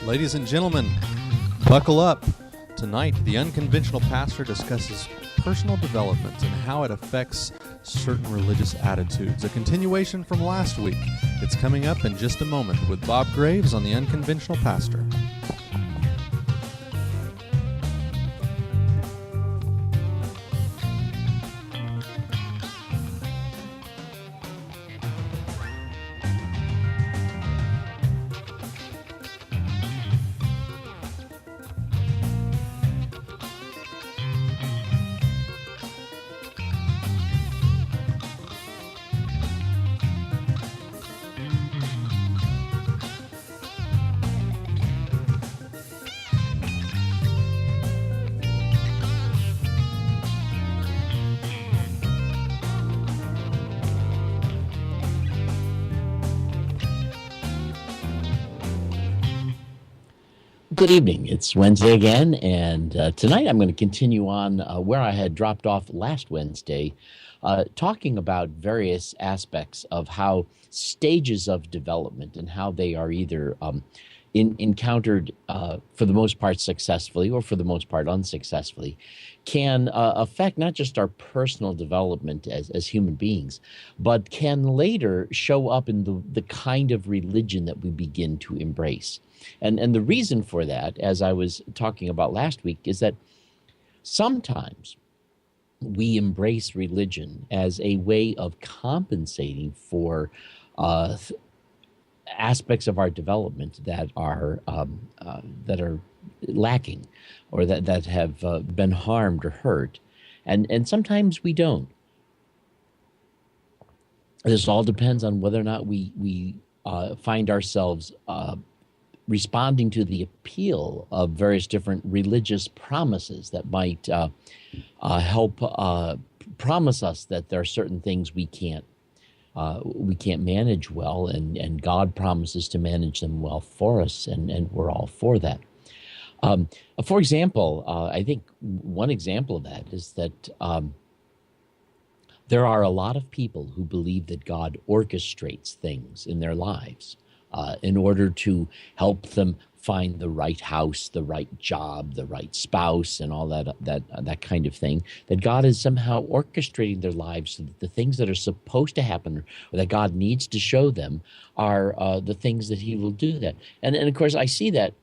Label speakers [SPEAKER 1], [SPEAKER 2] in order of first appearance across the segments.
[SPEAKER 1] Ladies and gentlemen, buckle up. Tonight, the Unconventional Pastor discusses personal development and how it affects certain religious attitudes. A continuation from last week. It's coming up in just a moment with Bob Greaves on the Unconventional Pastor.
[SPEAKER 2] Good evening. It's Wednesday again, and tonight I'm going to continue on where I had dropped off last Wednesday, talking about various aspects of how stages of development and how they are either encountered for the most part successfully or for the most part unsuccessfully, can affect not just our personal development as human beings, but can later show up in the kind of religion that we begin to embrace. And the reason for that, as I was talking about last week, is that sometimes we embrace religion as a way of compensating for aspects of our development that are lacking, or that have been harmed or hurt, and sometimes we don't. This all depends on whether or not we find ourselves responding to the appeal of various different religious promises that might help promise us that there are certain things we can't manage well, and God promises to manage them well for us, and we're all for that. For example, I think one example of that is that there are a lot of people who believe that God orchestrates things in their lives in order to help them find the right house, the right job, the right spouse, and all that kind of thing. That God is somehow orchestrating their lives so that the things that are supposed to happen, or that God needs to show them, are the things that He will do that. And of course, I see that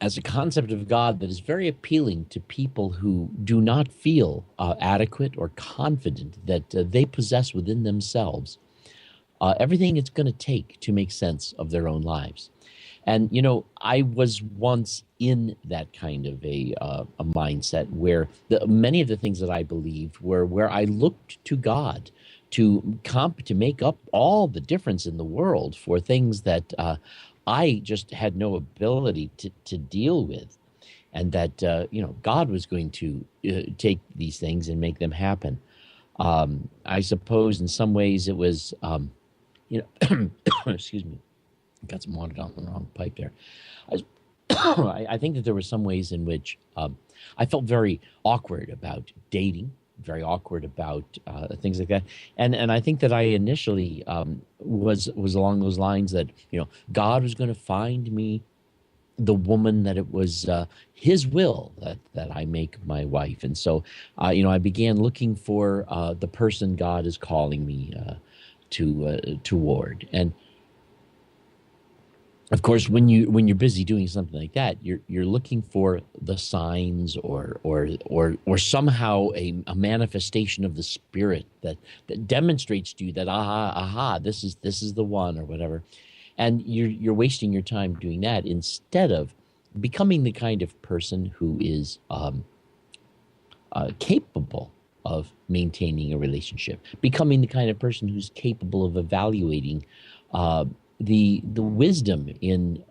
[SPEAKER 2] as a concept of God that is very appealing to people who do not feel adequate or confident that they possess within themselves everything it's going to take to make sense of their own lives. And, I was once in that kind of a mindset where many of the things that I believed were where I looked to God to make up all the difference in the world for things that I just had no ability to deal with. And that, God was going to take these things and make them happen. I suppose in some ways it was... excuse me, got some water down the wrong pipe there. I think that there were some ways in which I felt very awkward about dating, very awkward about things like that, and I think that I initially was along those lines that God was going to find me the woman that it was His will that I make my wife, and so I began looking for the person God is calling me toward. And of course, when you're busy doing something like that, you're looking for the signs or somehow a manifestation of the Spirit that demonstrates to you that this is the one, or whatever. And you're wasting your time doing that instead of becoming the kind of person who is capable of maintaining a relationship, becoming the kind of person who's capable of evaluating the wisdom in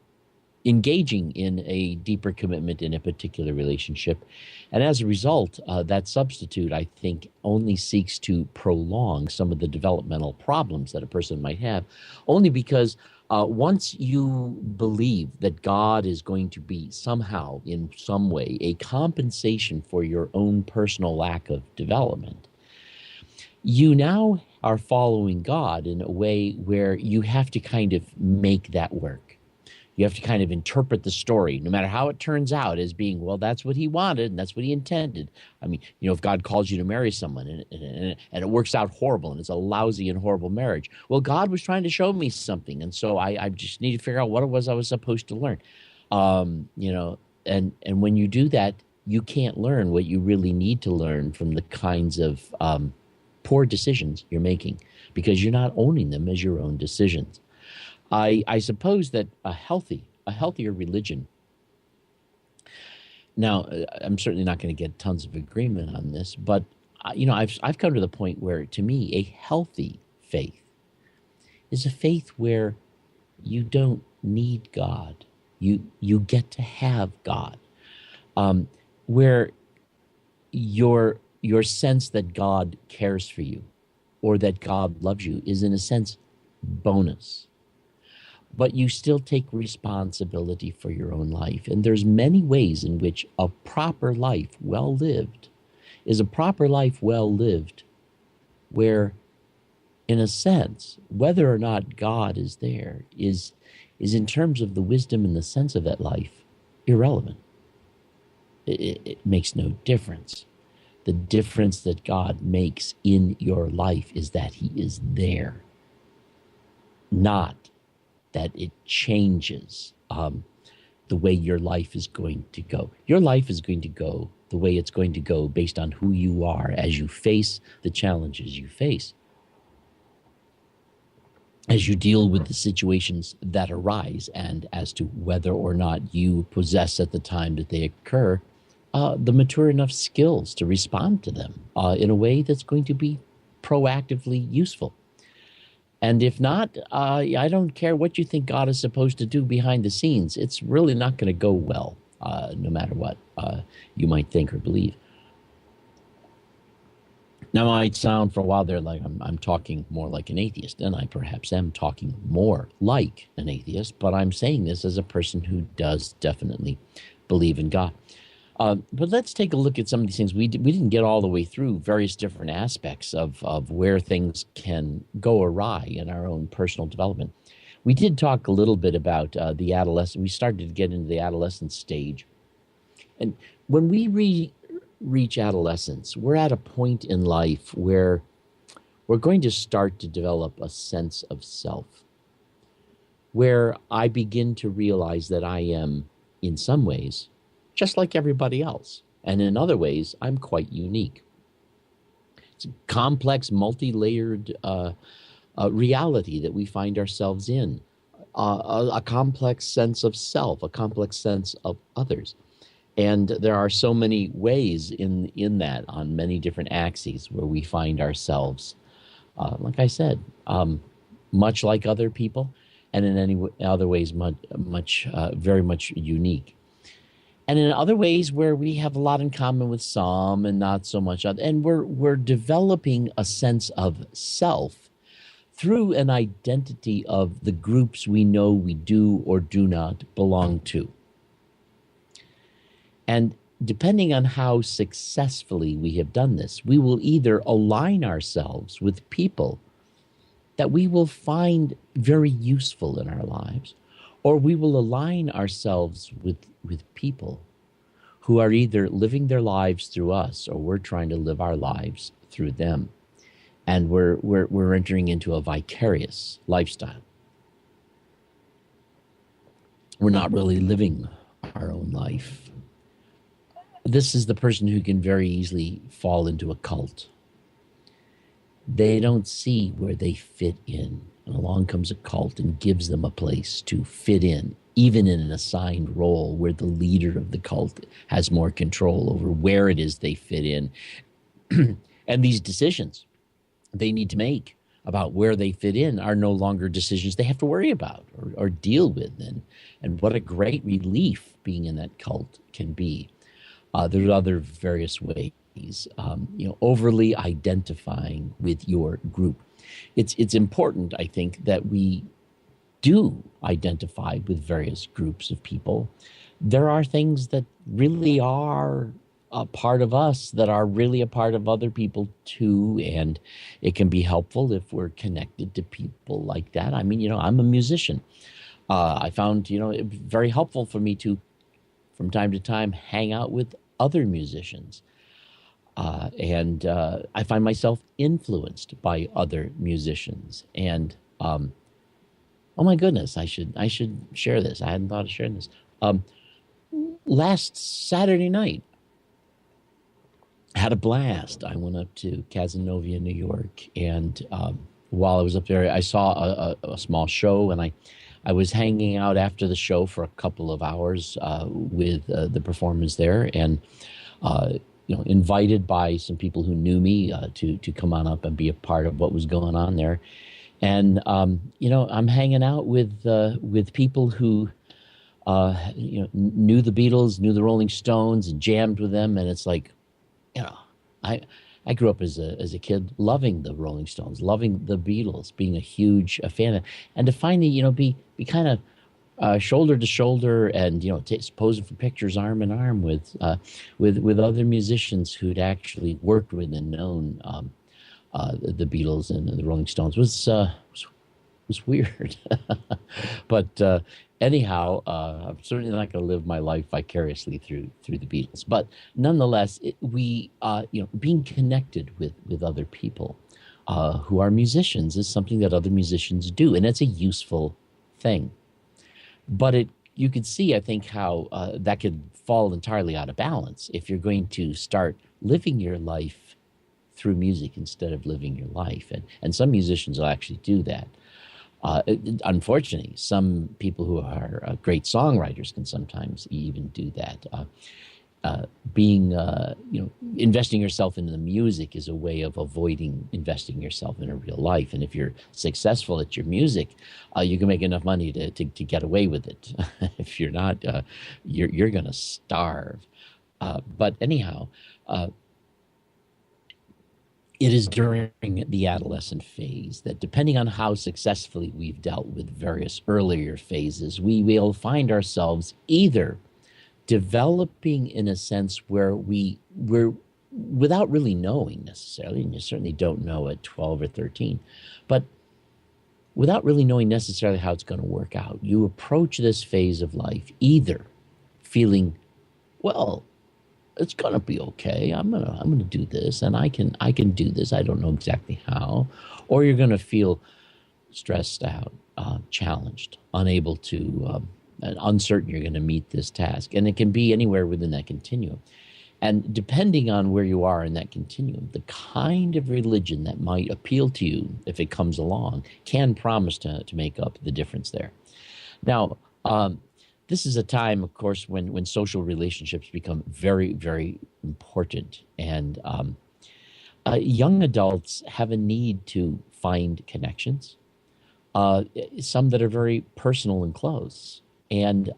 [SPEAKER 2] engaging in a deeper commitment in a particular relationship. And as a result, that substitute, I think, only seeks to prolong some of the developmental problems that a person might have, only because once you believe that God is going to be somehow, in some way, a compensation for your own personal lack of development, you now are following God in a way where you have to kind of make that work. You have to kind of interpret the story, no matter how it turns out, as being, well, that's what he wanted and that's what he intended. I mean, if God calls you to marry someone and it works out horrible and it's a lousy and horrible marriage, well, God was trying to show me something. And so I just need to figure out what it was I was supposed to learn. And when you do that, you can't learn what you really need to learn from the kinds of poor decisions you're making, because you're not owning them as your own decisions. I suppose that a healthier religion. Now, I'm certainly not going to get tons of agreement on this, but I've come to the point where, to me, a healthy faith is a faith where you don't need God. You get to have God, where your sense that God cares for you or that God loves you is, in a sense, bonus. But you still take responsibility for your own life. And there's many ways in which a proper life well lived is a proper life well lived where, in a sense, whether or not God is there is in terms of the wisdom and the sense of that life, irrelevant. It makes no difference. The difference that God makes in your life is that he is there, not that it changes the way your life is going to go. Your life is going to go the way it's going to go based on who you are as you face the challenges you face, as you deal with the situations that arise, and as to whether or not you possess at the time that they occur the mature enough skills to respond to them in a way that's going to be proactively useful. And if not, I don't care what you think God is supposed to do behind the scenes. It's really not going to go well, no matter what you might think or believe. Now, I might sound for a while there like I'm talking more like an atheist, and I perhaps am talking more like an atheist, but I'm saying this as a person who does definitely believe in God. But let's take a look at some of these things. We didn't get all the way through various different aspects of where things can go awry in our own personal development. We did talk a little bit about the adolescent. We started to get into the adolescent stage. And when we reach adolescence, we're at a point in life where we're going to start to develop a sense of self, where I begin to realize that I am, in some ways, just like everybody else. And in other ways, I'm quite unique. It's a complex, multi-layered reality that we find ourselves in, a complex sense of self, a complex sense of others. And there are so many ways in that, on many different axes, where we find ourselves, like I said, much like other people, and in any other ways, very much unique. And in other ways where we have a lot in common with some and not so much other. And we're developing a sense of self through an identity of the groups we know we do or do not belong to. And depending on how successfully we have done this, we will either align ourselves with people that we will find very useful in our lives, or we will align ourselves with people who are either living their lives through us, or we're trying to live our lives through them. And we're entering into a vicarious lifestyle. We're not really living our own life. This is the person who can very easily fall into a cult. They don't see where they fit in. And along comes a cult and gives them a place to fit in, even in an assigned role where the leader of the cult has more control over where it is they fit in. And these decisions they need to make about where they fit in are no longer decisions they have to worry about or deal with. And what a great relief being in that cult can be. There's other various ways, overly identifying with your group. It's important, I think, that we do identify with various groups of people. There are things that really are a part of us that are really a part of other people too. And it can be helpful if we're connected to people like that. I mean, I'm a musician. I found, it very helpful for me to, from time to time, hang out with other musicians. And I find myself influenced by other musicians. And oh my goodness, I should share this. I hadn't thought of sharing this. Um, Last Saturday night, I had a blast. I went up to Cazenovia, New York, and while I was up there, I saw a small show, and I was hanging out after the show for a couple of hours with the performers there, and uh, invited by some people who knew me to come on up and be a part of what was going on there. And I'm hanging out with people who knew the Beatles, knew the Rolling Stones, and jammed with them. And it's like, you know, I I grew up as a kid loving the Rolling Stones, loving the Beatles, being a huge fan of, and to finally be kind of shoulder to shoulder and posing for pictures arm in arm with other musicians who'd actually worked with and known the Beatles and the Rolling Stones was weird. But anyhow, I'm certainly not going to live my life vicariously through the Beatles. But nonetheless, being connected with other people who are musicians is something that other musicians do, and it's a useful thing. But you could see, I think, how that could fall entirely out of balance if you're going to start living your life through music instead of living your life. And some musicians will actually do that. Unfortunately, some people who are great songwriters can sometimes even do that. Investing yourself into the music is a way of avoiding investing yourself in a real life. And if you're successful at your music, you can make enough money to get away with it. If you're not, you're going to starve. But anyhow, it is during the adolescent phase that, depending on how successfully we've dealt with various earlier phases, we will find ourselves either developing in a sense where we're without really knowing necessarily, and you certainly don't know at 12 or 13, but without really knowing necessarily how it's going to work out, you approach this phase of life either feeling, well, it's gonna be okay. I'm gonna do this, and I can do this. I don't know exactly how, or you're gonna feel stressed out, challenged, unable to, and uncertain you're going to meet this task, and it can be anywhere within that continuum. And depending on where you are in that continuum, the kind of religion that might appeal to you if it comes along can promise to make up the difference there. Now, this is a time, of course, when social relationships become very, very important. And young adults have a need to find connections, some that are very personal and close. And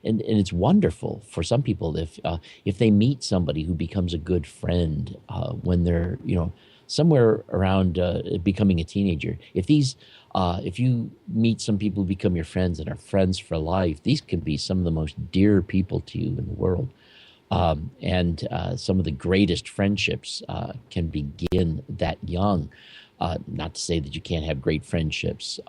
[SPEAKER 2] it's wonderful for some people if they meet somebody who becomes a good friend when they're somewhere around becoming a teenager. If you meet some people who become your friends and are friends for life, these can be some of the most dear people to you in the world. And some of the greatest friendships can begin that young. Not to say that you can't have great friendships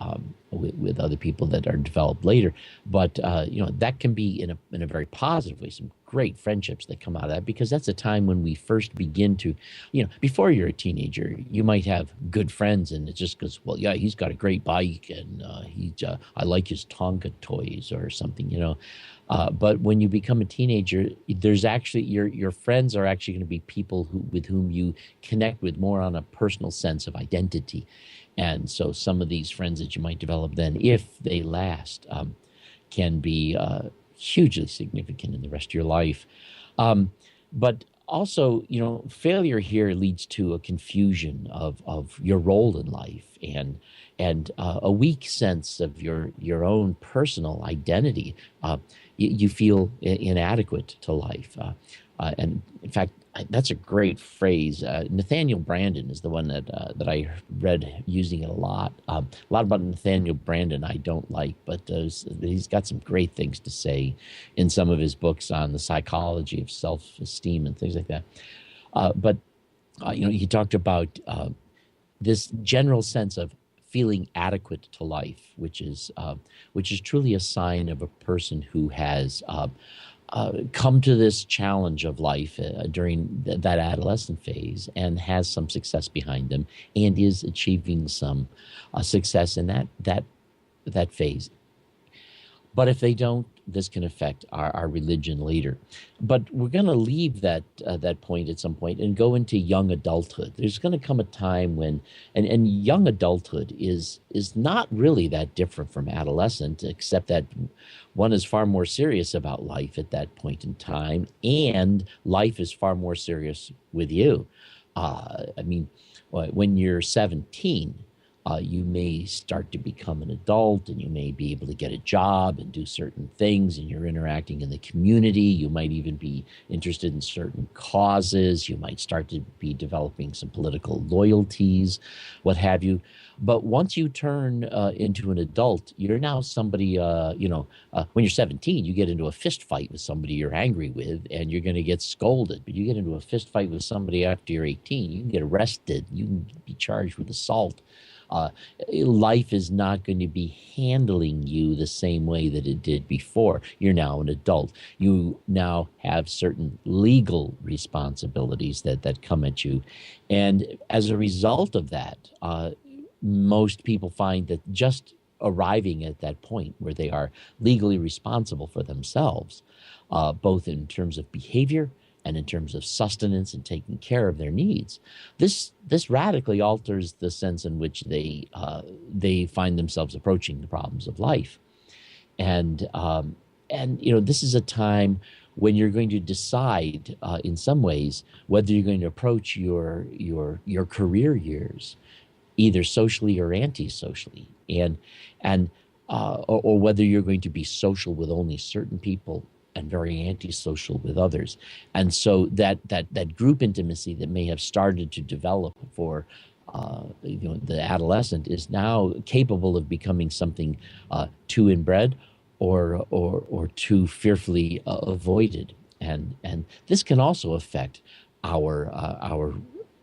[SPEAKER 2] with other people that are developed later, but that can be in a very positive way. Some great friendships that come out of that, because that's a time when we first begin to, before you're a teenager, you might have good friends, and it just goes, well, yeah, he's got a great bike, and I like his Tonka toys or something. But when you become a teenager, there's actually your friends are actually going to be people with whom you connect with more on a personal sense of identity. And so some of these friends that you might develop then, if they last, can be hugely significant in the rest of your life. But also, failure here leads to a confusion of your role in life and a weak sense of your own personal identity. You feel inadequate to life. And in fact, that's a great phrase. Nathaniel Branden is the one that I read using it a lot. A lot about Nathaniel Branden I don't like, but he's got some great things to say in some of his books on the psychology of self-esteem and things like that. But he talked about this general sense of feeling adequate to life, which is truly a sign of a person who has come to this challenge of life during that adolescent phase and has some success behind them and is achieving some success in that phase. But if they don't, this can affect our religion later. But we're going to leave that point at some point and go into young adulthood. There's going to come a time when, and young adulthood is not really that different from adolescent, except that one is far more serious about life at that point in time, and life is far more serious with you. When you're 17, you may start to become an adult, and you may be able to get a job and do certain things, and you're interacting in the community. You might even be interested in certain causes. You might start to be developing some political loyalties, what have you. But once you turn into an adult, you're now somebody, when you're 17, you get into a fist fight with somebody you're angry with, and you're going to get scolded. But you get into a fist fight with somebody after you're 18, you can get arrested. You can be charged with assault. Life is not going to be handling you the same way that it did before. You're now an adult. You now have certain legal responsibilities that come at you. And as a result of that, most people find that just arriving at that point where they are legally responsible for themselves, both in terms of behavior and in terms of sustenance and taking care of their needs, this radically alters the sense in which they find themselves approaching the problems of life. And this is a time when you're going to decide, in some ways, whether you're going to approach your career years either socially or anti-socially, or whether you're going to be social with only certain people and very antisocial with others. And so that group intimacy that may have started to develop for the adolescent is now capable of becoming something too inbred or too fearfully avoided. And this can also affect our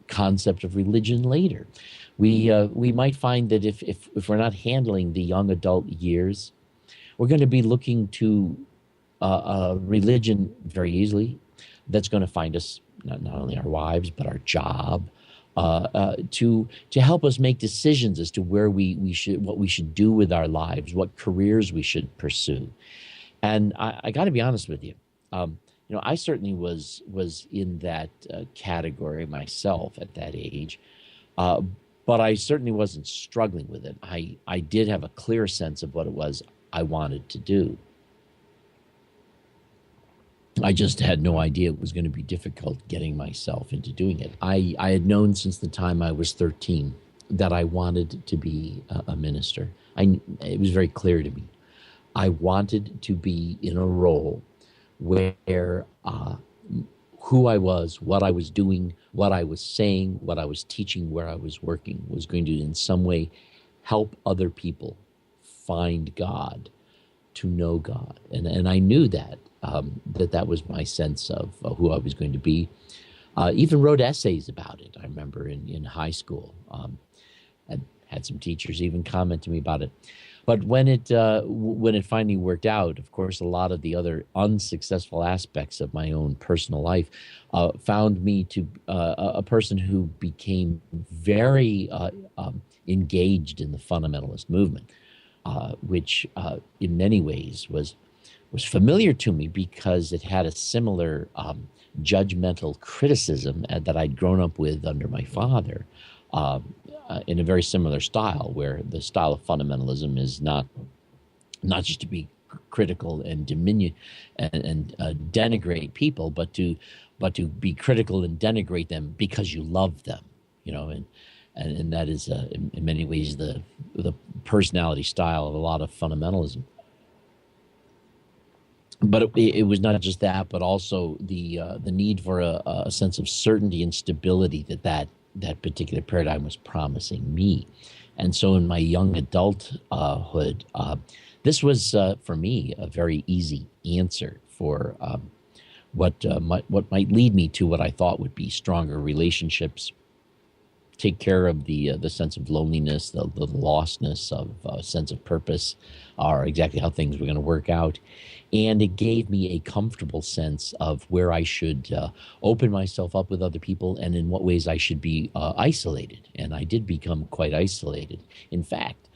[SPEAKER 2] concept of religion later. We might find that if we're not handling the young adult years, we're going to be looking to religion very easily. That's going to find us not only our wives but our job, to help us make decisions as to where what we should do with our lives, what careers we should pursue. And I got to be honest with you. I certainly was in that category myself at that age, but I certainly wasn't struggling with it. I did have a clear sense of what it was I wanted to do. I just had no idea it was going to be difficult getting myself into doing it. I had known since the time I was 13 that I wanted to be a minister. It was very clear to me. I wanted to be in a role where who I was, what I was doing, what I was saying, what I was teaching, where I was working was going to in some way help other people find God, to know God. And I knew that that was my sense of who I was going to be. Even wrote essays about it, I remember, in high school. I had some teachers even comment to me about it. But when it finally worked out, of course, a lot of the other unsuccessful aspects of my own personal life found me to a person who became very engaged in the fundamentalist movement, which in many ways was familiar to me because it had a similar judgmental criticism that I'd grown up with under my father, in a very similar style, where the style of fundamentalism is not just to be critical and denigrate people, but to be critical and denigrate them because you love them, and that is in many ways the personality style of a lot of fundamentalism. but it was not just that, but also the need for a sense of certainty and stability that particular paradigm was promising me. And so in my young adulthood, this was for me a very easy answer for what might lead me to what I thought would be stronger relationships, take care of the sense of loneliness, the lostness of sense of purpose, or exactly how things were going to work out. And it gave me a comfortable sense of where I should open myself up with other people and in what ways I should be isolated. And I did become quite isolated. In fact,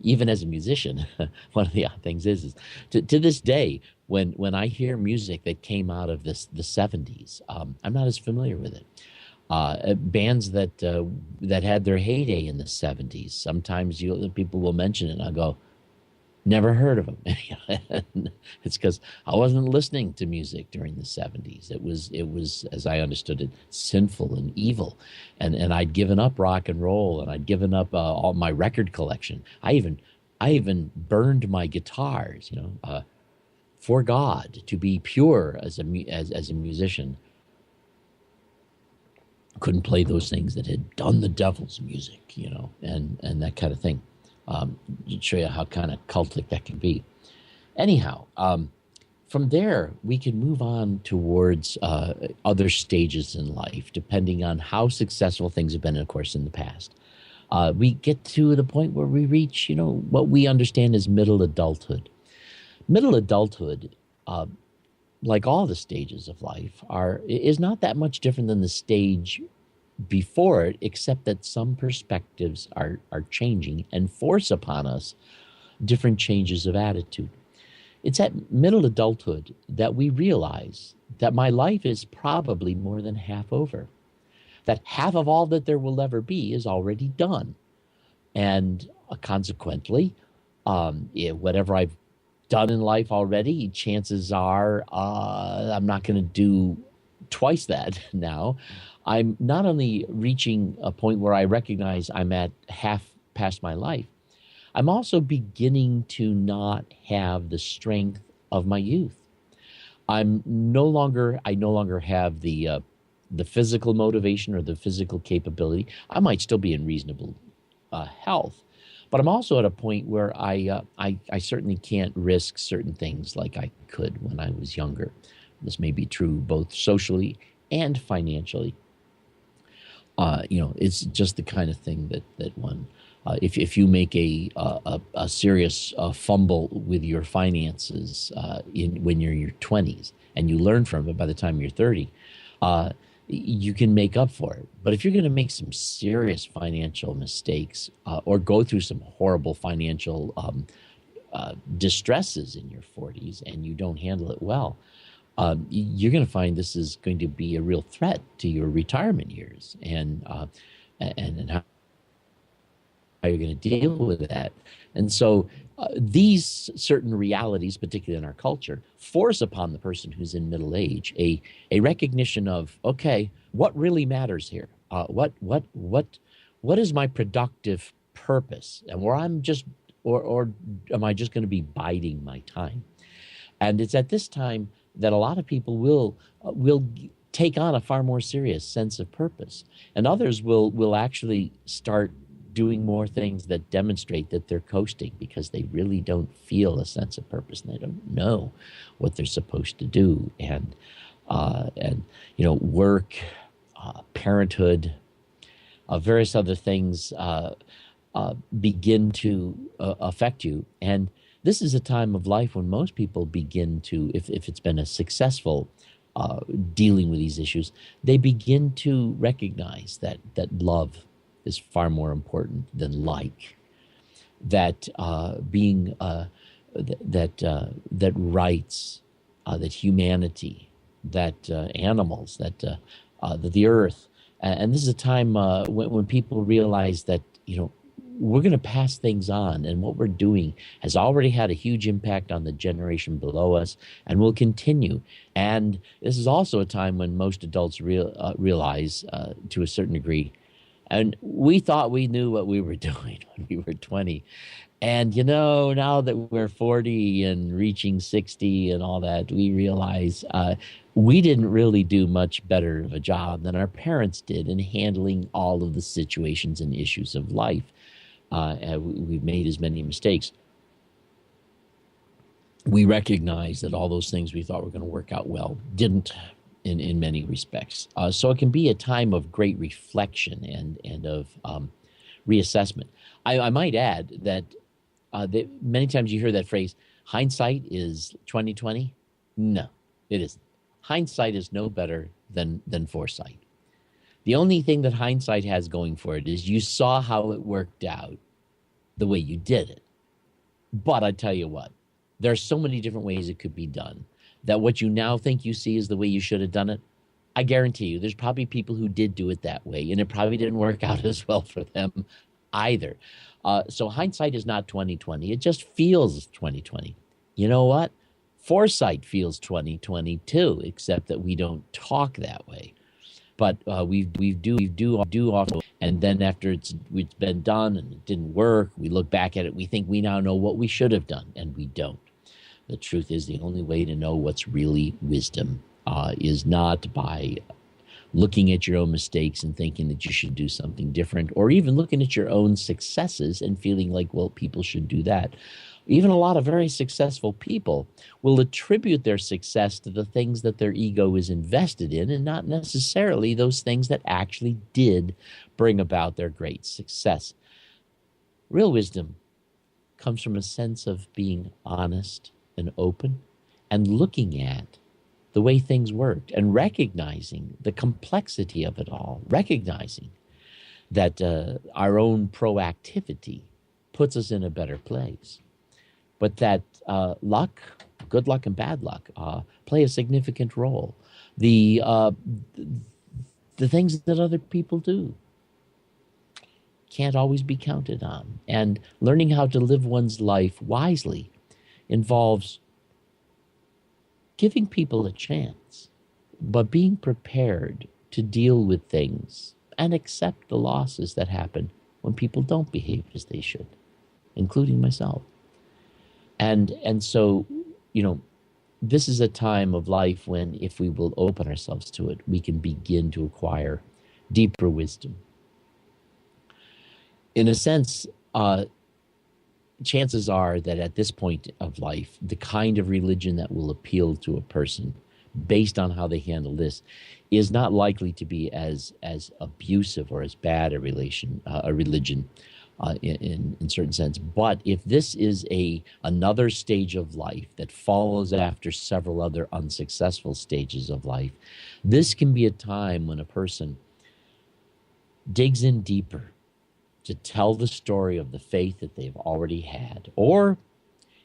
[SPEAKER 2] even as a musician, one of the odd things is to this day, when I hear music that came out of the 70s, I'm not as familiar with it. Bands that had their heyday in the 70s. Sometimes people will mention it, and I go, never heard of them. It's because I wasn't listening to music during the 70s. It was, as I understood it, sinful and evil, and I'd given up rock and roll, and I'd given up all my record collection. I even burned my guitars, for God, to be pure as a musician. Couldn't play those things that had done the devil's music, and that kind of thing. To show you how kind of cultic that can be. Anyhow, from there, we can move on towards other stages in life, depending on how successful things have been, of course, in the past. We get to the point where we reach, what we understand as middle adulthood. Middle adulthood, like all the stages of life, is not that much different than the stage before it, except that some perspectives are changing and force upon us different changes of attitude. It's at middle adulthood that we realize that my life is probably more than half over, that half of all that there will ever be is already done. And consequently, whatever I've done in life already, chances are I'm not going to do twice that now. I'm not only reaching a point where I recognize I'm at half past my life, I'm also beginning to not have the strength of my youth. I no longer have the physical motivation or the physical capability. I might still be in reasonable health, but I'm also at a point where I certainly can't risk certain things like I could when I was younger. This may be true both socially and financially. It's just the kind of thing that one, if you make a serious fumble with your finances when you're in your 20s and you learn from it by the time you're 30, you can make up for it. But if you're going to make some serious financial mistakes or go through some horrible financial distresses in your 40s and you don't handle it well, you're going to find this is going to be a real threat to your retirement years, and how you're going to deal with that. And so these certain realities, particularly in our culture, force upon the person who's in middle age a recognition of, okay, what really matters here? What is my productive purpose, and where I'm just or am I just going to be biding my time? And it's at this time that a lot of people will take on a far more serious sense of purpose, and others will actually start doing more things that demonstrate that they're coasting because they really don't feel a sense of purpose and they don't know what they're supposed to do. And work, parenthood, various other things begin to affect you. And this is a time of life when most people begin to, if it's been a successful dealing with these issues, they begin to recognize that love is far more important than like, that that rights, that humanity, that animals, that the earth, and this is a time when people realize that we're going to pass things on, and what we're doing has already had a huge impact on the generation below us and will continue. And this is also a time when most adults realize to a certain degree, and we thought we knew what we were doing when we were 20, And now that we're 40 and reaching 60 and all that, we realize we didn't really do much better of a job than our parents did in handling all of the situations and issues of life. We've made as many mistakes. We recognize that all those things we thought were going to work out well didn't in many respects. So it can be a time of great reflection and of reassessment. I might add that many times you hear that phrase, hindsight is 2020. No, it isn't. Hindsight is no better than foresight. The only thing that hindsight has going for it is you saw how it worked out the way you did it. But I tell you what, there are so many different ways it could be done that what you now think you see is the way you should have done it. I guarantee you there's probably people who did do it that way, and it probably didn't work out as well for them either. So hindsight is not 2020. It just feels 2020. You know what? Foresight feels 2020 too, except that we don't talk that way. But we do also, and then after it's been done and it didn't work, we look back at it. We think we now know what we should have done, and we don't. The truth is, the only way to know what's really wisdom is not by looking at your own mistakes and thinking that you should do something different, or even looking at your own successes and feeling like, well, people should do that. Even a lot of very successful people will attribute their success to the things that their ego is invested in and not necessarily those things that actually did bring about their great success. Real wisdom comes from a sense of being honest and open and looking at the way things worked and recognizing the complexity of it all, recognizing that our own proactivity puts us in a better place, but that luck, good luck and bad luck, play a significant role. The things that other people do can't always be counted on. And learning how to live one's life wisely involves giving people a chance, but being prepared to deal with things and accept the losses that happen when people don't behave as they should, including myself. And so, this is a time of life when, if we will open ourselves to it, we can begin to acquire deeper wisdom. In a sense, chances are that at this point of life, the kind of religion that will appeal to a person based on how they handle this is not likely to be as abusive or as bad a religion in certain sense. But if this is another stage of life that follows after several other unsuccessful stages of life, this can be a time when a person digs in deeper to tell the story of the faith that they've already had. Or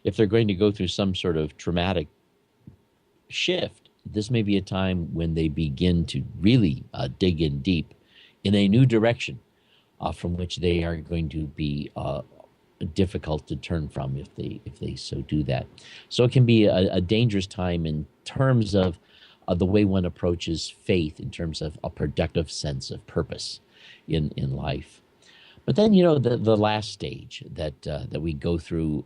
[SPEAKER 2] if they're going to go through some sort of traumatic shift, this may be a time when they begin to really dig in deep in a new direction from which they are going to be difficult to turn from if they so do that. So it can be a dangerous time in terms of the way one approaches faith, in terms of a productive sense of purpose in life. But then, the last stage that we go through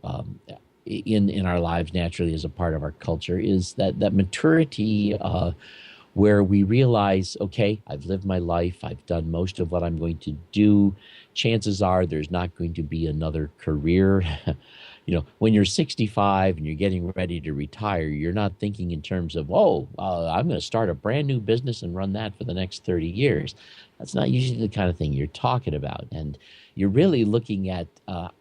[SPEAKER 2] in our lives naturally as a part of our culture is that maturity where we realize, okay, I've lived my life, I've done most of what I'm going to do. Chances are there's not going to be another career. When you're 65 and you're getting ready to retire, you're not thinking in terms of, I'm going to start a brand new business and run that for the next 30 years. That's not usually the kind of thing you're talking about. And you're really looking at how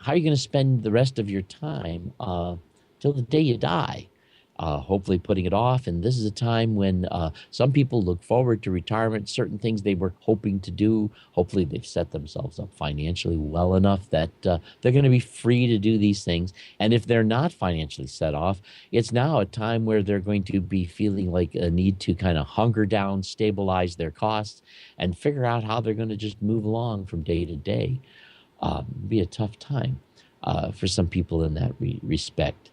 [SPEAKER 2] you're going to spend the rest of your time till the day you die. Hopefully putting it off. And this is a time when some people look forward to retirement, certain things they were hoping to do. Hopefully they've set themselves up financially well enough that they're going to be free to do these things. And if they're not financially set off, it's now a time where they're going to be feeling like a need to kind of hunker down, stabilize their costs, and figure out how they're going to just move along from day to day. Be a tough time for some people in that respect.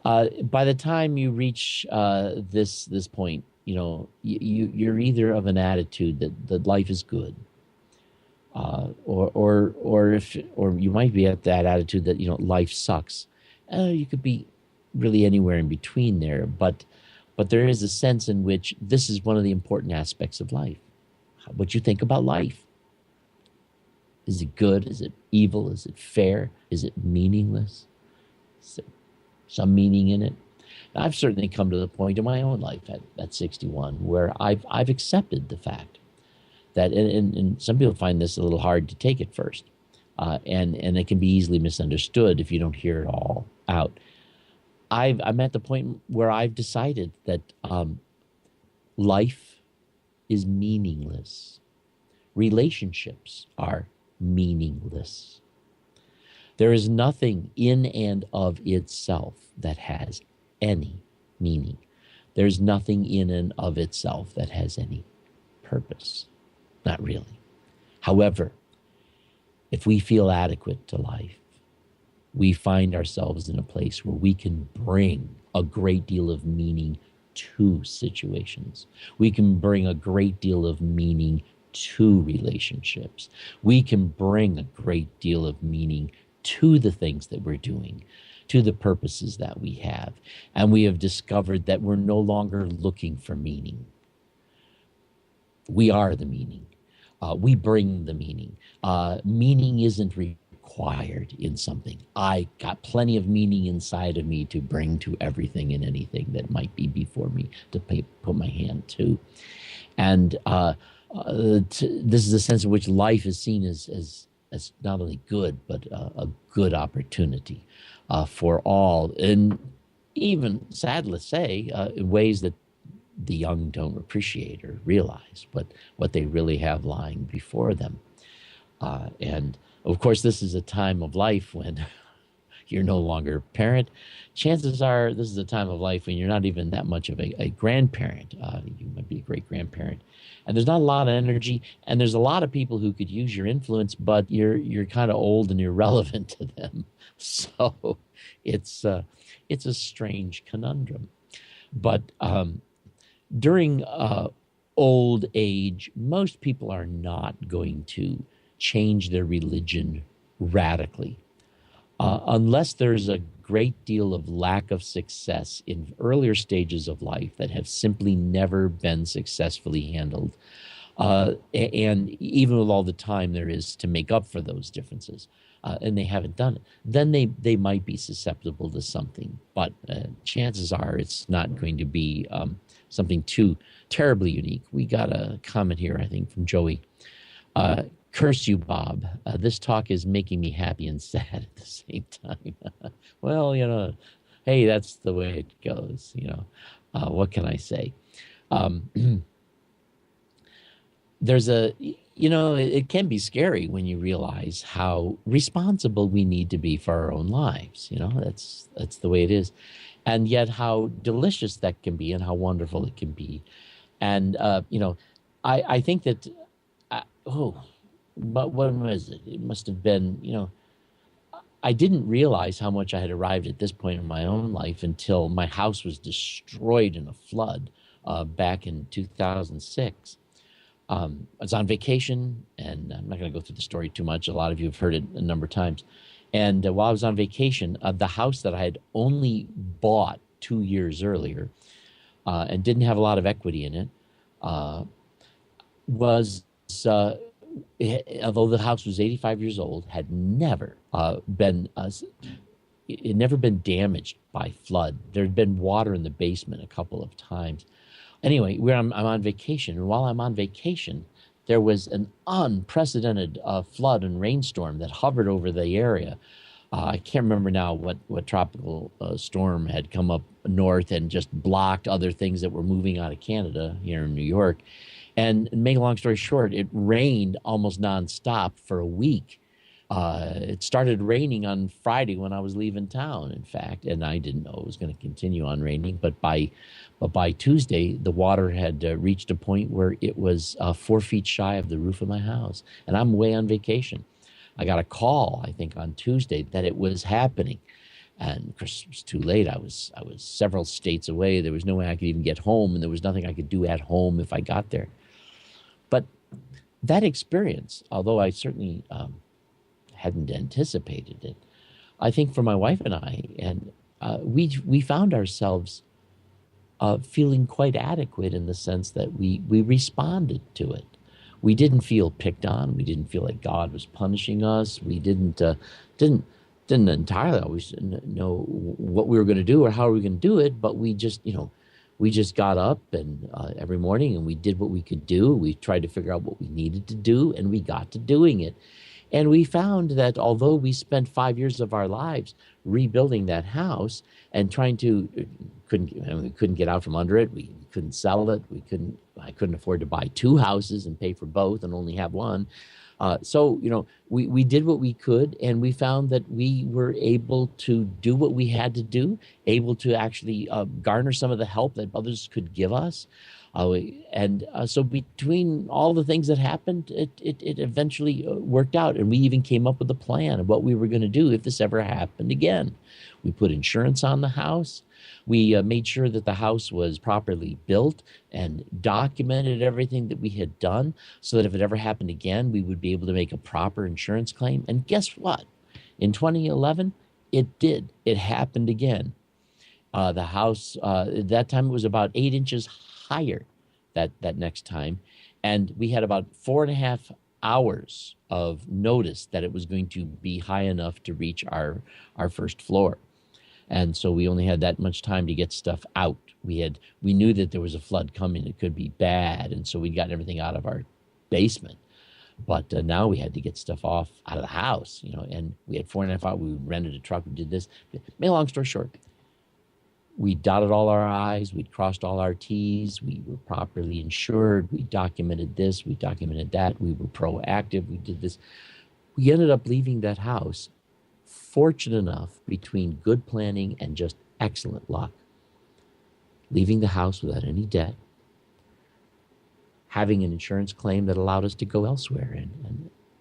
[SPEAKER 2] By the time you reach this point, you're either of an attitude that life is good, Or you might be at that attitude that life sucks. You could be really anywhere in between there, but there is a sense in which this is one of the important aspects of life. What you think about life. Is it good? Is it evil? Is it fair? Is it meaningless? Is there some meaning in it? And I've certainly come to the point in my own life at 61 where I've accepted the fact that, and some people find this a little hard to take at first, and it can be easily misunderstood if you don't hear it all out. I'm at the point where I've decided that life is meaningless. Relationships are meaningless. There is nothing in and of itself that has any meaning. There's nothing in and of itself that has any purpose. Not really. However, if we feel adequate to life, we find ourselves in a place where we can bring a great deal of meaning to situations. We can bring a great deal of meaning to relationships. We can bring a great deal of meaning to the things that we're doing, to the purposes that we have. And we have discovered that we're no longer looking for meaning. We are the meaning. We bring the meaning. Meaning isn't required in something. I got plenty of meaning inside of me to bring to everything and anything that might be before me to put my hand to. And this is a sense in which life is seen as not only good, but a good opportunity for all. And even, sad to say, in ways that the young don't appreciate or realize what they really have lying before them. And of course, this is a time of life when you're no longer a parent. Chances are this is a time of life when you're not even that much of a grandparent. You might be a great-grandparent. And there's not a lot of energy, and there's a lot of people who could use your influence, but you're kind of old and irrelevant to them. So it's a strange conundrum. But during old age, most people are not going to change their religion radically. Unless there's a great deal of lack of success in earlier stages of life that have simply never been successfully handled. And even with all the time there is to make up for those differences, and they haven't done it, then they might be susceptible to something. But chances are it's not going to be something too terribly unique. We got a comment here, I think, from Joey. Curse you, Bob. This talk is making me happy and sad at the same time. Well, hey, that's the way it goes. What can I say? There's it can be scary when you realize how responsible we need to be for our own lives. That's the way it is. And yet how delicious that can be and how wonderful it can be. And, I think that, but when was it? It must have been, I didn't realize how much I had arrived at this point in my own life until my house was destroyed in a flood back in 2006. I was on vacation, and I'm not going to go through the story too much. A lot of you have heard it a number of times. And while I was on vacation, the house that I had only bought 2 years earlier and didn't have a lot of equity in it was... although the house was 85 years old, had never been damaged by flood. There had been water in the basement a couple of times. Anyway, I'm on vacation, and while I'm on vacation, there was an unprecedented flood and rainstorm that hovered over the area. I can't remember now what tropical storm had come up north and just blocked other things that were moving out of Canada here in New York. And make a long story short, it rained almost nonstop for a week. It started raining on Friday when I was leaving town, in fact, and I didn't know it was going to continue on raining. But by Tuesday, the water had reached a point where it was 4 feet shy of the roof of my house, and I'm away on vacation. I got a call, I think, on Tuesday that it was happening. And of course, it was too late. I was several states away. There was no way I could even get home, and there was nothing I could do at home if I got there. But that experience, although I certainly hadn't anticipated it, I think for my wife and I, and we found ourselves feeling quite adequate in the sense that we responded to it. We didn't feel picked on. We didn't feel like God was punishing us. We didn't didn't entirely always know what we were going to do or how we were going to do it, but we just got up and every morning and we did what we could do. We tried to figure out what we needed to do, and we got to doing it. And we found that although we spent 5 years of our lives rebuilding that house and trying to we couldn't get out from under it. We couldn't sell it. I couldn't afford to buy two houses and pay for both and only have one. So we did what we could, and we found that we were able to do what we had to do, able to actually garner some of the help that others could give us. So between all the things that happened, it eventually worked out, and we even came up with a plan of what we were going to do if this ever happened again. We put insurance on the house. We made sure that the house was properly built and documented everything that we had done so that if it ever happened again, we would be able to make a proper insurance claim. And guess what? In 2011, it did. It happened again. The house, at that time, it was about 8 inches higher that next time. And we had about 4.5 hours of notice that it was going to be high enough to reach our first floor. And so we only had that much time to get stuff out. We knew that there was a flood coming. It could be bad. And so we'd gotten everything out of our basement. But now we had to get stuff out of the house, and we had 4.5 hours. We rented a truck. We did this. Make a long story short, we dotted all our I's. We'd crossed all our T's. We were properly insured. We documented this. We documented that. We were proactive. We did this. We ended up leaving that house, fortunate enough, between good planning and just excellent luck, leaving the house without any debt, having an insurance claim that allowed us to go elsewhere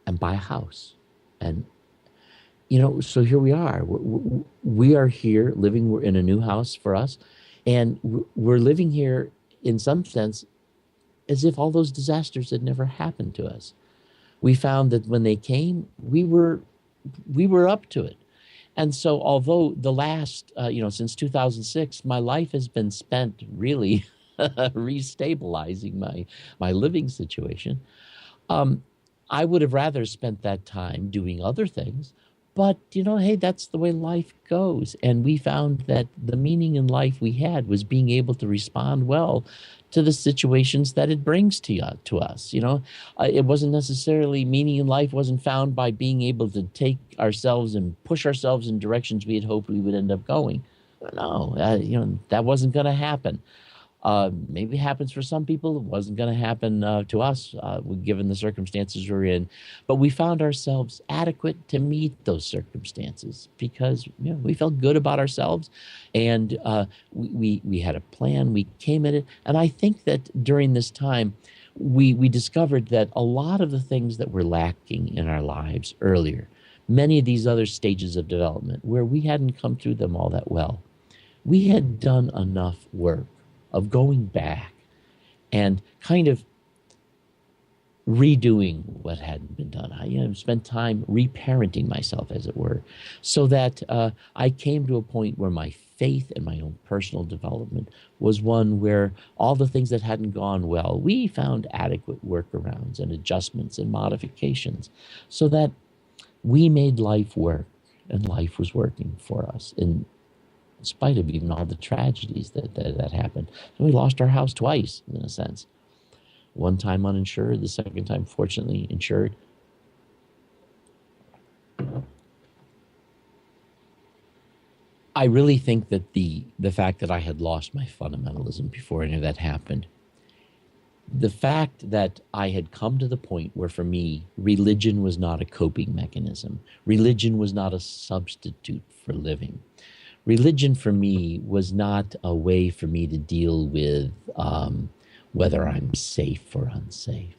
[SPEAKER 2] and buy a house. And so here we are. We are here living. We're in a new house for us, and we're living here in some sense as if all those disasters had never happened to us. We found that when they came, we were up to it. And so although the last, since 2006, my life has been spent really restabilizing my living situation, I would have rather spent that time doing other things. But, hey, that's the way life goes. And we found that the meaning in life we had was being able to respond well to the situations that it brings to us. It wasn't necessarily, meaning in life wasn't found by being able to take ourselves and push ourselves in directions we had hoped we would end up going. No, that wasn't going to happen. Maybe it happens for some people. It wasn't going to happen to us, given the circumstances we're in. But we found ourselves adequate to meet those circumstances because we felt good about ourselves, and we had a plan. We came at it, and I think that during this time, we discovered that a lot of the things that were lacking in our lives earlier, many of these other stages of development where we hadn't come through them all that well, we had done enough work of going back and kind of redoing what hadn't been done. I spent time reparenting myself, as it were, so that I came to a point where my faith and my own personal development was one where all the things that hadn't gone well, we found adequate workarounds and adjustments and modifications so that we made life work, and life was working for us in spite of even all the tragedies that happened. And we lost our house twice, in a sense. One time uninsured, the second time, fortunately, insured. I really think that the fact that I had lost my fundamentalism before any of that happened, the fact that I had come to the point where, for me, religion was not a coping mechanism. Religion was not a substitute for living. Religion for me was not a way for me to deal with whether I'm safe or unsafe.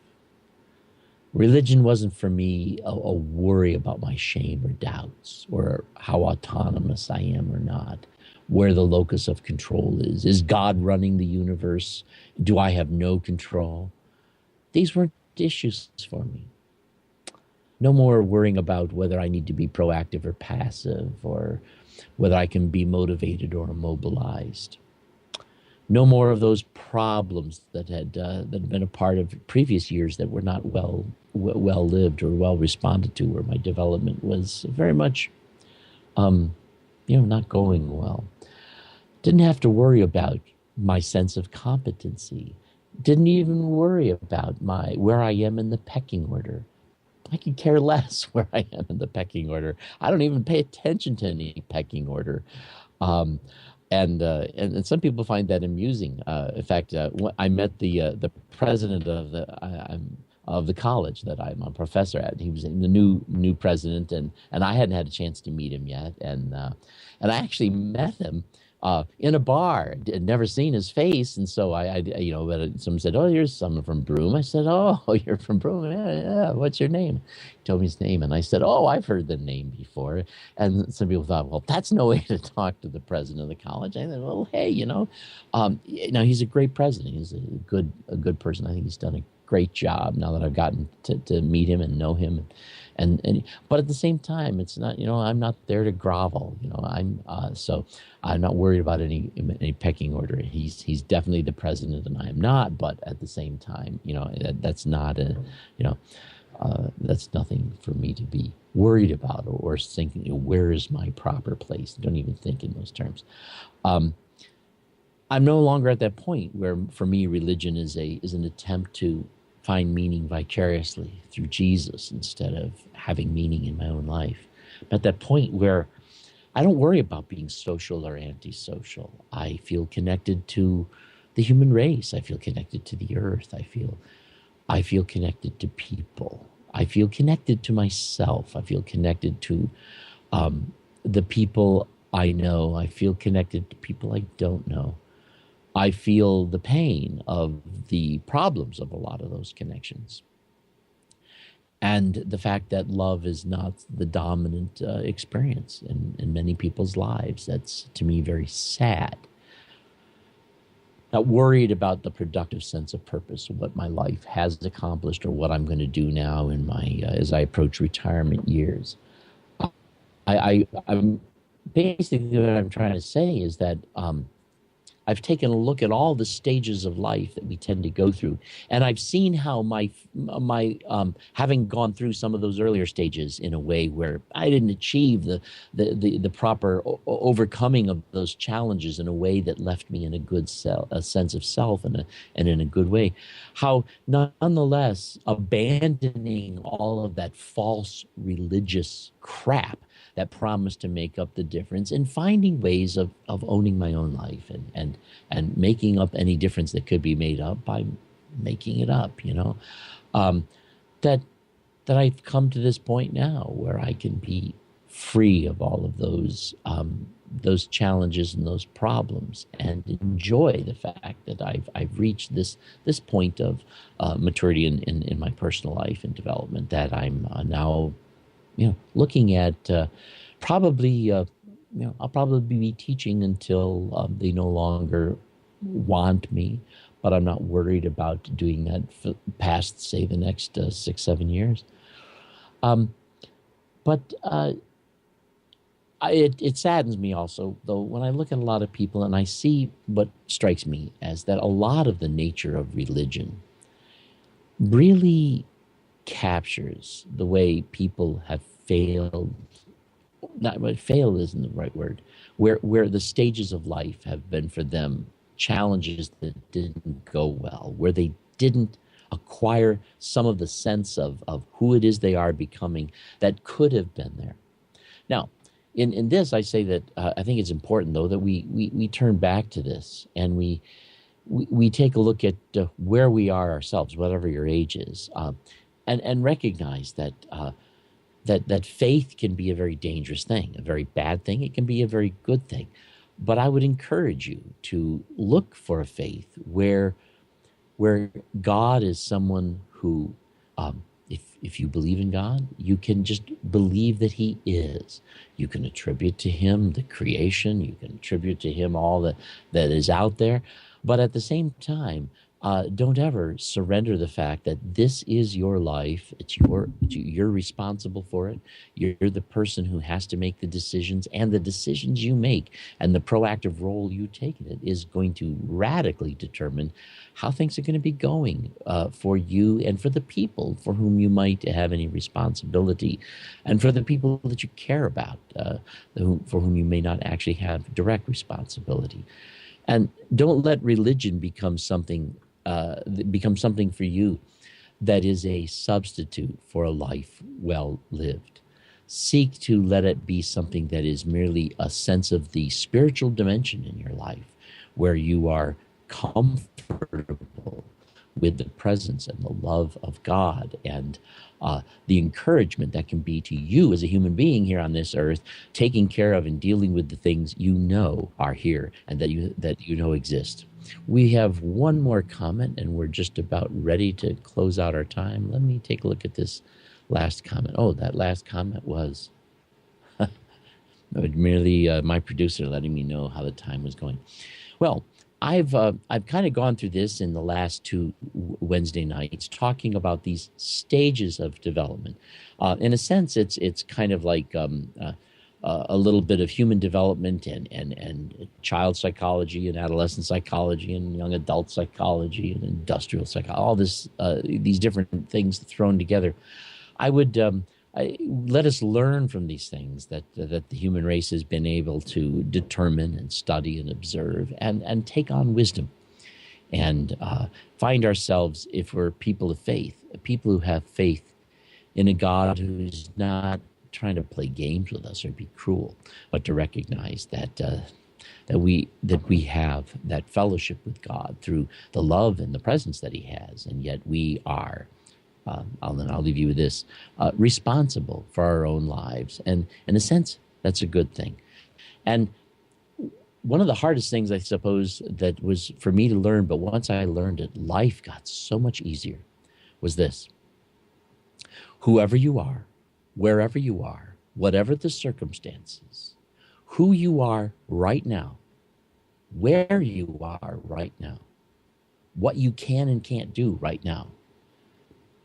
[SPEAKER 2] Religion wasn't for me a worry about my shame or doubts or how autonomous I am or not, where the locus of control is. Is God running the universe? Do I have no control? These weren't issues for me. No more worrying about whether I need to be proactive or passive, or whether I can be motivated or immobilized. No more of those problems that had been a part of previous years that were not well lived or well responded to, where my development was very much, not going well. Didn't have to worry about my sense of competency. Didn't even worry about where I am in the pecking order. I could care less where I am in the pecking order. I don't even pay attention to any pecking order. Um, and some people find that amusing. In fact, I met the president of the college that I'm a professor at. He was the new president, and I hadn't had a chance to meet him yet. And I actually met him in a bar. I'd never seen his face, and so but someone said, "Oh, you're someone from Broome." I said, "Oh, you're from Broome? Yeah. What's your name?" He told me his name, and I said, "Oh, I've heard the name before." And some people thought, "Well, that's no way to talk to the president of the college." I said, "Well, hey, he's a great president. He's a good person. I think he's done a great job now that I've gotten to meet him and know him." But at the same time, it's not, I'm not there to grovel. So I'm not worried about any pecking order. He's definitely the president, and I am not. But at the same time, that's not that's nothing for me to be worried about or thinking, where is my proper place? Don't even think in those terms. I'm no longer at that point where, for me, religion is an attempt to find meaning vicariously through Jesus instead of having meaning in my own life. I'm at that point where I don't worry about being social or antisocial. I feel connected to the human race. I feel connected to the earth. I feel connected to people. I feel connected to myself. I feel connected to the people I know. I feel connected to people I don't know. I feel the pain of the problems of a lot of those connections. And the fact that love is not the dominant experience in many people's lives. That's, to me, very sad. Not worried about the productive sense of purpose, what my life has accomplished or what I'm going to do now in my as I approach retirement years. I'm basically, what I'm trying to say is that I've taken a look at all the stages of life that we tend to go through, and I've seen how my having gone through some of those earlier stages in a way where I didn't achieve the proper overcoming of those challenges in a way that left me in a sense of self and in a good way. How nonetheless abandoning all of that false religious crap that promised to make up the difference, and finding ways of owning my own life and making up any difference that could be made up by making it up, that I've come to this point now where I can be free of all of those challenges and those problems, and enjoy the fact that I've reached this point of maturity in my personal life and development, that I'm now looking at probably, I'll probably be teaching until they no longer want me, but I'm not worried about doing that past, say, the next 6-7 years. But it saddens me also, though, when I look at a lot of people and I see what strikes me as that a lot of the nature of religion really captures the way people have failed. Fail isn't the right word. Where the stages of life have been for them challenges that didn't go well, where they didn't acquire some of the sense of who it is they are becoming that could have been there. Now, in this, I say that I think it's important, though, that we turn back to this and we take a look at where we are ourselves, whatever your age is. And recognize that that faith can be a very dangerous thing, a very bad thing. It can be a very good thing. But I would encourage you to look for a faith where God is someone who, if you believe in God, you can just believe that He is. You can attribute to Him the creation. You can attribute to Him all that is out there. But at the same time, don't ever surrender the fact that this is your life. You're responsible for it. You're the person who has to make the decisions, and the decisions you make and the proactive role you take in it is going to radically determine how things are going to be going for you and for the people for whom you might have any responsibility, and for the people that you care about, for whom you may not actually have direct responsibility. And don't let religion become something for you that is a substitute for a life well lived. Seek to let it be something that is merely a sense of the spiritual dimension in your life, where you are comfortable with the presence and the love of God, and the encouragement that can be to you as a human being here on this earth, taking care of and dealing with the things you know are here and that you know exist. We have one more comment, and we're just about ready to close out our time. Let me take a look at this last comment. Oh, that last comment was merely my producer letting me know how the time was going. Well, I've kind of gone through this in the last two Wednesday nights, talking about these stages of development. In a sense, it's kind of like a little bit of human development and child psychology and adolescent psychology and young adult psychology and industrial psychology. All this, these different things thrown together. I would let us learn from these things that the human race has been able to determine and study and observe and take on wisdom, and find ourselves, if we're people of faith, people who have faith in a God who's not trying to play games with us or be cruel, but to recognize that we have that fellowship with God through the love and the presence that He has, and yet we are. I'll leave you with this, responsible for our own lives. And in a sense, that's a good thing. And one of the hardest things, I suppose, that was for me to learn, but once I learned it, life got so much easier, was this. Whoever you are, wherever you are, whatever the circumstances, who you are right now, where you are right now, what you can and can't do right now,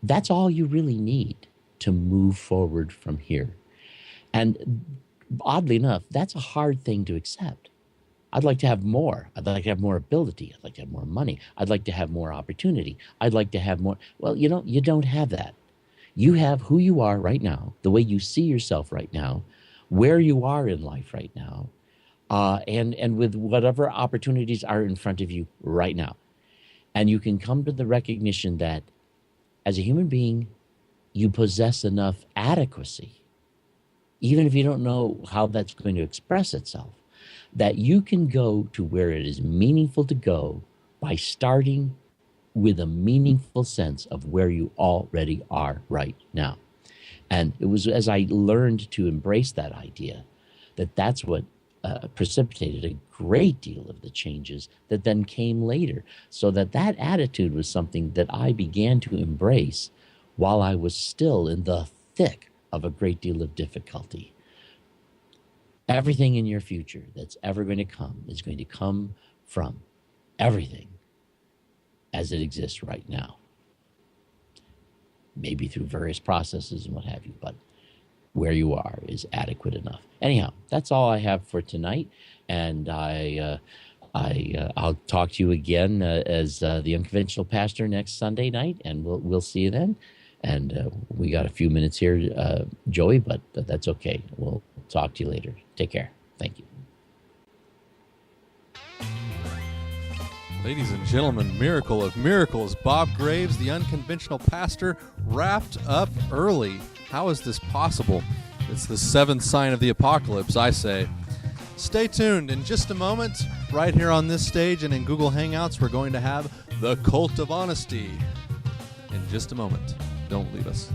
[SPEAKER 2] that's all you really need to move forward from here. And oddly enough, that's a hard thing to accept. I'd like to have more. I'd like to have more ability. I'd like to have more money. I'd like to have more opportunity. I'd like to have more. Well, you don't have that. You have who you are right now, the way you see yourself right now, where you are in life right now, and with whatever opportunities are in front of you right now. And you can come to the recognition that as a human being, you possess enough adequacy, even if you don't know how that's going to express itself, that you can go to where it is meaningful to go by starting with a meaningful sense of where you already are right now. And it was as I learned to embrace that idea that that's what precipitated a great deal of the changes that then came later, so that attitude was something that I began to embrace while I was still in the thick of a great deal of difficulty. Everything in your future that's ever going to come is going to come from everything as it exists right now. Maybe through various processes and what have you, but where you are is adequate enough. Anyhow, that's all I have for tonight, and I'll talk to you again as the Unconventional Pastor next Sunday night, and we'll see you then. And we got a few minutes here, Joey, but that's okay. We'll talk to you later. Take care. Thank you.
[SPEAKER 1] Ladies and gentlemen, miracle of miracles, Bob Greaves, the Unconventional Pastor, wrapped up early. How is this possible? It's the seventh sign of the apocalypse, I say. Stay tuned. In just a moment, right here on this stage and in Google Hangouts, we're going to have the Cult of Honesty. In just a moment. Don't leave us.